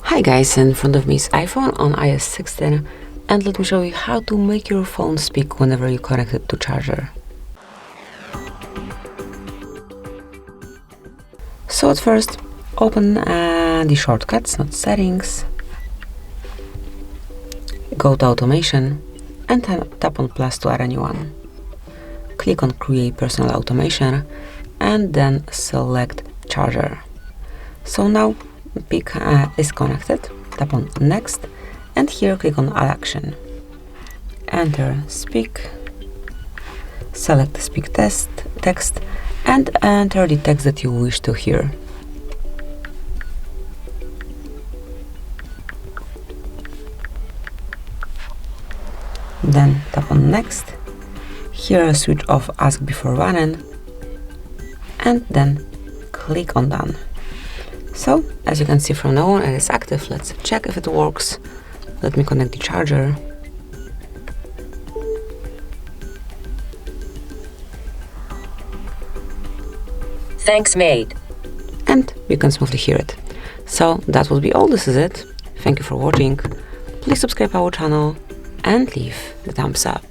Hi guys, in front of me is iPhone on iOS 16, and let me show you how to make your phone speak whenever you connect it to charger. So at first, open the shortcuts, not settings, go to automation and tap on plus to add a new one. Click on create personal automation and then select charger. So now pick is connected, tap on next and here click on add action. Enter speak, select speak text and enter the text that you wish to hear. Then tap on next, here switch off ask before running and then click on done. So, as you can see from now on it is active. Let's check if it works. Let me connect the charger. Thanks, mate. And you can smoothly hear it. So that will be all. This is it. Thank you for watching. Please subscribe our channel and leave the thumbs up.